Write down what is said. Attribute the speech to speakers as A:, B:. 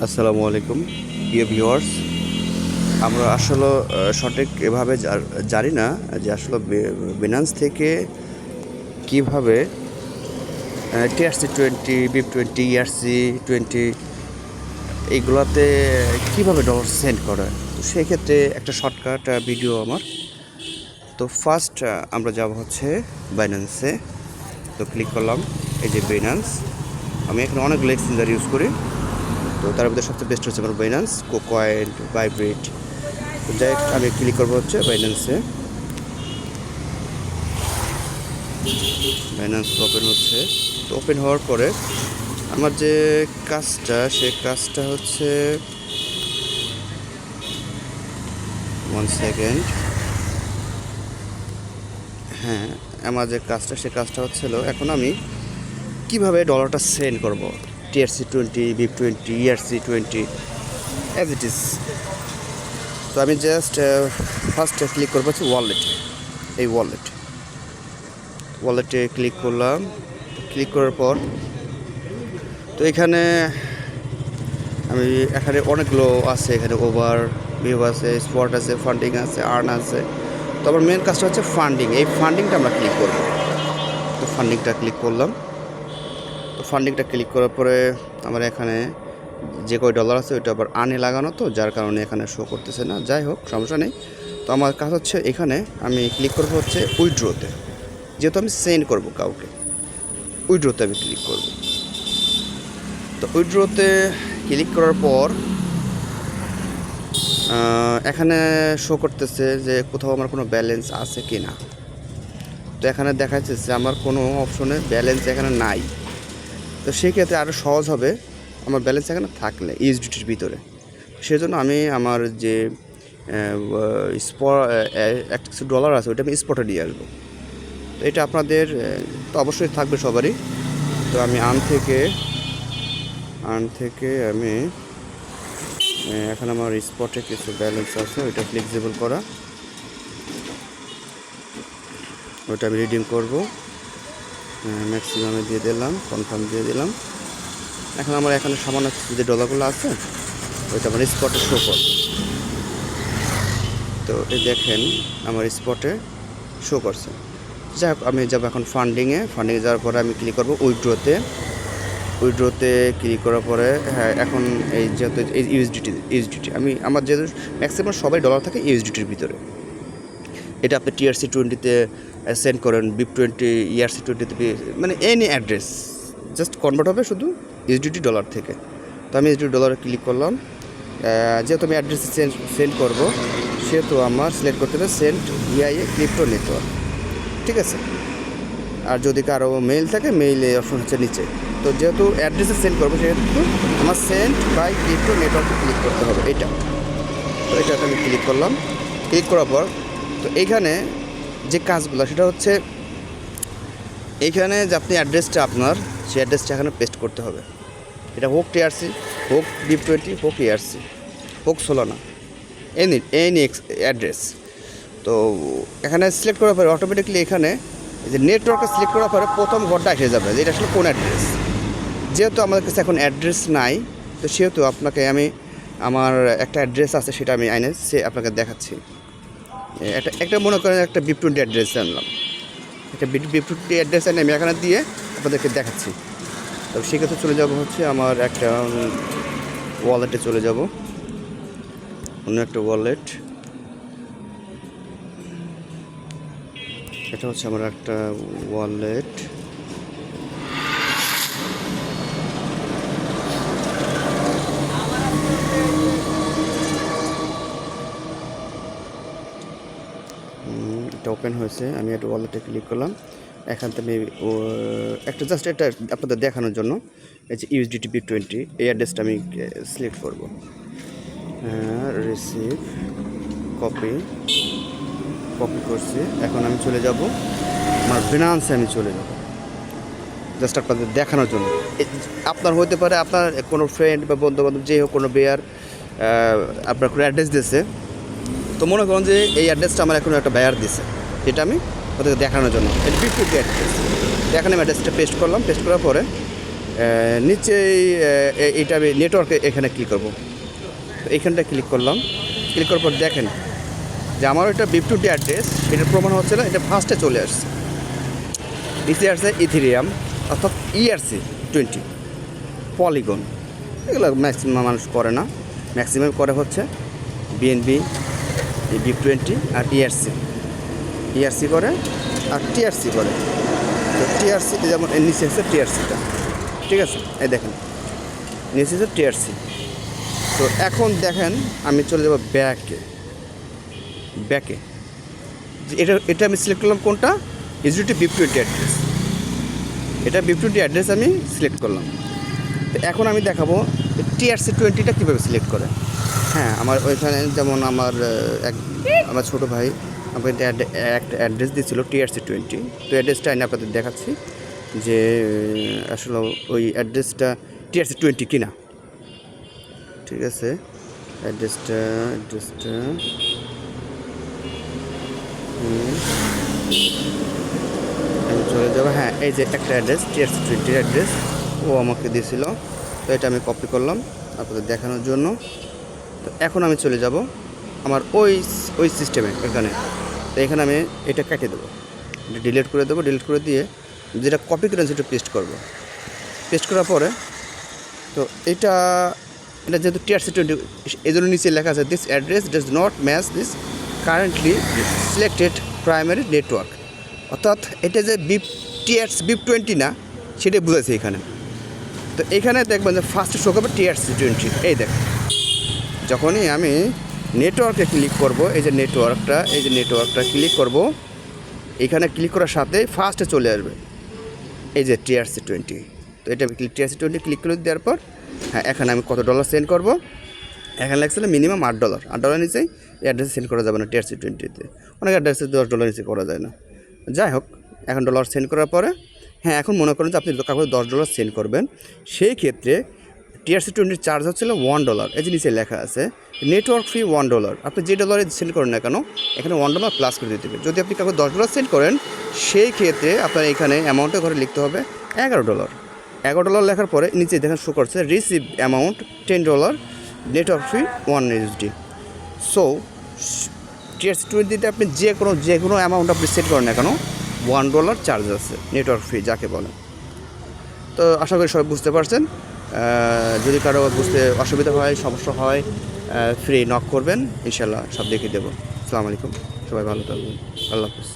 A: আসসালামু আলাইকুম প্রিয় ভিউয়ার্স। আমরা আসলে সঠিক এভাবে জানি না যে আসলে বিনান্স থেকে কীভাবে TRC20, BIP20, ERC20 এইগুলাতে কীভাবে ডলার সেন্ড করে। তো সেক্ষেত্রে একটা শর্টকাট ভিডিও আমার। তো ফার্স্ট আমরা যাব হচ্ছে বাইন্যান্সে। তো ক্লিক করলাম, এই যে বাইন্যান্স। আমি এখানে অনেকগুলো এক্সচেঞ্জার ইউজ করি, তো তার মধ্যে সবচেয়ে বেস্ট হচ্ছে আমার বাইন্যান্স, কোকয়েন, ভাইব্রেট। তো যাই হোক, আমি ক্লিক করবো হচ্ছে বাইন্যান্সে। বাইন্যান্স ওপেন হচ্ছে। তো ওপেন হওয়ার পরে আমার যে কাজটা, সে কাজটা হচ্ছে 1 সেকেন্ড। হ্যাঁ, আমার যে কাজটা, সে কাজটা হচ্ছিল এখন আমি কিভাবে ডলারটা সেন্ড করব। TRC20, BIP20, ERC20 as it is. তো আমি জাস্ট ফার্স্টে ক্লিক করবো হচ্ছে ওয়ালেটে। এই ওয়ালেটে ক্লিক করলাম। ক্লিক করার পর তো এখানে অনেকগুলো আছে। এখানে ওভার ভিউ আছে, স্পট আছে, ফান্ডিং আছে, আর্ন আছে। তো আমার মেন কাজটা হচ্ছে ফান্ডিং। এই ফান্ডিংটা আমরা ক্লিক করব। তো ফান্ডিংটা ক্লিক করলাম। তো ফান্ডিংটা ক্লিক করার পরে আমার এখানে যে কয় ডলার আছে ওইটা আবার আর্নে লাগানো, তো যার কারণে এখানে শো করতেছে না। যাই হোক, সমস্যা নেই। তো আমার কাজ হচ্ছে এখানে আমি ক্লিক করবো হচ্ছে উইথড্রোতে। যেহেতু আমি সেন্ড করব কাউকে, উইথড্রোতে আমি ক্লিক করব। তো উইথড্রোতে ক্লিক করার পর এখানে শো করতেছে যে কোথাও আমার কোনো ব্যালেন্স আছে কি না। তো এখানে দেখা যাচ্ছে আমার কোনো অপশনে ব্যালেন্স এখানে নাই। তো সেক্ষেত্রে আরও সহজ হবে আমার ব্যালেন্স এখানে থাকলে ইউএসডিটির ভিতরে। সেজন্য আমি আমার যে একটা কিছু ডলার আছে ওইটা আমি স্পটে নিয়ে আসবো। তো এটা আপনাদের তো অবশ্যই থাকবে সবারই। তো আমি আর্ন থেকে আমি এখন আমার স্পটে কিছু ব্যালেন্স আছে, ওইটা ফ্লেক্সিবল করা, ওইটা আমি রিডিম করবো। ম্যাক্সিমামে দিয়ে দিলাম, কনফার্ম দিয়ে দিলাম। এখন আমার এখানে সামান্য কিছু যে ডলারগুলো আছে ওইটা আমার স্পটে শো করবে। তো এই দেখেন আমার স্পটে শো করছে। যাই হোক, আমি যাবো এখন ফান্ডিংয়ে যাওয়ার পরে আমি ক্লিক করবো উইথড্রোতে ক্লিক করার পরে হ্যাঁ, এখন এই যেহেতু এই ইউএসডিটি আমার যেহেতু ম্যাক্সিমাম সবাই ডলার থাকে ইউএসডিটির ভিতরে। এটা আপনি TRC20-তে সেন্ড করেন, BIP20, ERC20-তে, মানে এনি অ্যাড্রেস জাস্ট কনভার্ট হবে শুধু ইউএসডিটি ডলার থেকে। তো আমি ইউএসডিটি ডলারে ক্লিক করলাম। যেহেতু আমি অ্যাড্রেসে সেন্ড করবো, সেহেতু আমার সিলেক্ট করতে হবে সেন্ড VIA ক্রিপ্টো নেটওয়ার্ক। ঠিক আছে। আর যদি কারো মেইল থাকে, মেইলে অপশন হচ্ছে নিচে। তো যেহেতু অ্যাড্রেসে সেন্ড করবো, সেহেতু আমার সেন্ড বাই ক্রিপ্টো নেটওয়ার্কে ক্লিক করতে হবে এটা। তো এটাতে আমি ক্লিক করলাম। ক্লিক করার পর তো এইখানে যে কাজগুলো, সেটা হচ্ছে এইখানে যে আপনি অ্যাড্রেসটা আপনার, সেই অ্যাড্রেসটা এখানে পেস্ট করতে হবে। এটা হোক TRC, হোক BIP20, হোক ERC, হোক সোলানা, এনি অ্যাড্রেস। তো এখানে সিলেক্ট করার পরে অটোমেটিকলি এখানে যে নেটওয়ার্কটা সিলেক্ট করার পরে প্রথম ঘরটা এসে যাবে যে এটা আসলে কোন অ্যাড্রেস। যেহেতু আমাদের কাছে এখন অ্যাড্রেস নাই, তো সেহেতু আপনাকে আমি আমার একটা অ্যাড্রেস আছে, সেটা আমি আপনাকে দেখাচ্ছি। একটা মনে করেন একটা BIP20 অ্যাড্রেস আনলাম, একটা BIP20 অ্যাড্রেস এনে আমি এখানে দিয়ে আপনাদেরকে দেখাচ্ছি। তো সেক্ষেত্রে চলে যাব হচ্ছে আমার একটা ওয়ালেটে চলে যাব, অন্য একটা ওয়ালেট। এটা হচ্ছে আমার একটা ওয়ালেট। এটা ওপেন হয়েছে। আমি একটা ওয়ালেটে ক্লিক করলাম। এখান থেকে আমি একটা জাস্ট এটা আপনাদের দেখানোর জন্য এই যে ইউএসডিটি BIP20 এই অ্যাড্রেসটা আমি সিলেক্ট করব। রিসিভ, কপি করছি। এখন আমি চলে যাব আমার বিনান্সে, আমি চলে যাব জাস্ট আপনাদের দেখানোর জন্য। আপনার হতে পারে আপনার কোনো ফ্রেন্ড বা বন্ধুবান্ধব, যে হোক, কোনো বেয়ার আপনার কোনো অ্যাড্রেস দিয়েছে। তো মনে করুন যে এই অ্যাড্রেসটা আমার এখন একটা বেয়ার দিছে, যেটা আমি ওদেরকে দেখানোর জন্য। এটা BIP20 অ্যাড্রেস। এখানে আমি অ্যাড্রেসটা পেস্ট করলাম। পেস্ট করার পরে নিচেই এইটা আমি নেটওয়ার্কে এখানে ক্লিক করব। তো এইখানটা ক্লিক করলাম, ক্লিক করার পর দেখেন যে আমার এটা BIP20 অ্যাড্রেস, এটার প্রমাণ হচ্ছে না, এটা ফার্স্টে চলে আসছে। নিচে আসছে ইথেরিয়াম অর্থাৎ ERC20 পলিগন। এগুলো ম্যাক্সিমাম মানুষ করে না, ম্যাক্সিমাম করে হচ্ছে BNB, BIP20 আর ERC করে আর TRC করে। তো TRC যেমন নিচে হচ্ছে TRCটা, ঠিক আছে, এই দেখেন নিচে হচ্ছে TRC। তো এখন দেখেন আমি চলে যাব ব্যাকে। এটা আমি সিলেক্ট করলাম কোনটা, ইউজিটি BIP20 অ্যাড্রেস। এটা BIP20 অ্যাড্রেস আমি সিলেক্ট করলাম। তো এখন আমি দেখাবো TRC20টা কীভাবে সিলেক্ট করে। হ্যাঁ, আমার ওইখানে যেমন আমার ছোটো ভাই আমাকে একটা অ্যাড্রেস দিয়েছিল TRC20। তো অ্যাড্রেসটা আমি আপনাদের দেখাচ্ছি যে আসলে ওই অ্যাড্রেসটা TRC20 কিনা। ঠিক আছে, অ্যাড্রেসটা আমি চলে যাবো। হ্যাঁ, এই যে একটা অ্যাড্রেস TRC20 অ্যাড্রেস ও আমাকে দিয়েছিল। তো এটা আমি কপি করলাম আপনাদের দেখানোর জন্য। তো এখন আমি চলে যাব আমার ওই সিস্টেমে এখানে। তো এখানে আমি এটা কেটে দেবো, এটা ডিলিট করে দেবো। ডিলিট করে দিয়ে যেটা কপি করেন সেটা পেস্ট করব। পেস্ট করার পরে তো এটা যেহেতু TRC20 এই জন্য নিচে লেখা আছে this address does not match this currently selected primary network. অর্থাৎ এটা যে BIP20 না, সেটাই বুঝেছে এখানে। তো এখানে দেখবেন যে ফার্স্টে শো করবে TRC20। এই দেখ, যখনই আমি নেটওয়ার্কে ক্লিক করব, এই যে নেটওয়ার্কটা ক্লিক করব, এখানে ক্লিক করার সাথে ফার্স্টে চলে আসবে এই যে TRC20। তো এটা আমি TRC20 ক্লিক করে দেওয়ার পর হ্যাঁ, এখানে আমি কত ডলার সেন্ড করব। এখানে লাগছে না মিনিমাম $8। $8 নিচেই এই অ্যাড্রেসে সেন্ড করা যাবে না TRC20-তে। অনেক অ্যাড্রেসে $10 নিচে করা যায় না। যাই হোক, এখন ডলার সেন্ড করার পরে হ্যাঁ, এখন মনে করেন যে আপনি কাউকে $10 সেন্ড করবেন, সেই ক্ষেত্রে TRC20 চার্জ হচ্ছিল $1। এই যে নিচে লেখা আছে নেটওয়ার্ক ফি $1। আপনি যে ডলারে সেন্ড করেন না কেন, এখানে $1 প্লাস করে দিতে হবে। যদি আপনি কাউকে $10 সেন্ড করেন, সেই ক্ষেত্রে আপনার এখানে অ্যামাউন্টের ঘরে লিখতে হবে $11। $11 লেখার পরে নিচে দেখেন শো করছে রিসিভ অ্যামাউন্ট $10, নেটওয়ার্ক ফি $1। সো TRC20-তে আপনি যে কোনো অ্যামাউন্ট আপনি সেট করেন না কেন, $1 চার্জ আছে নেটওয়ার্ক ফি যাকে বলে। তো আশা করি সবাই বুঝতে পারছেন। যদি কারো বুঝতে অসুবিধা হয়, সমস্যা হয়, ফ্রি নক করবেন, ইনশাল্লাহ সব দেখিয়ে দেবো। আসসালামু আলাইকুম, সবাই ভালো থাকবেন, আল্লাহ হাফিজ।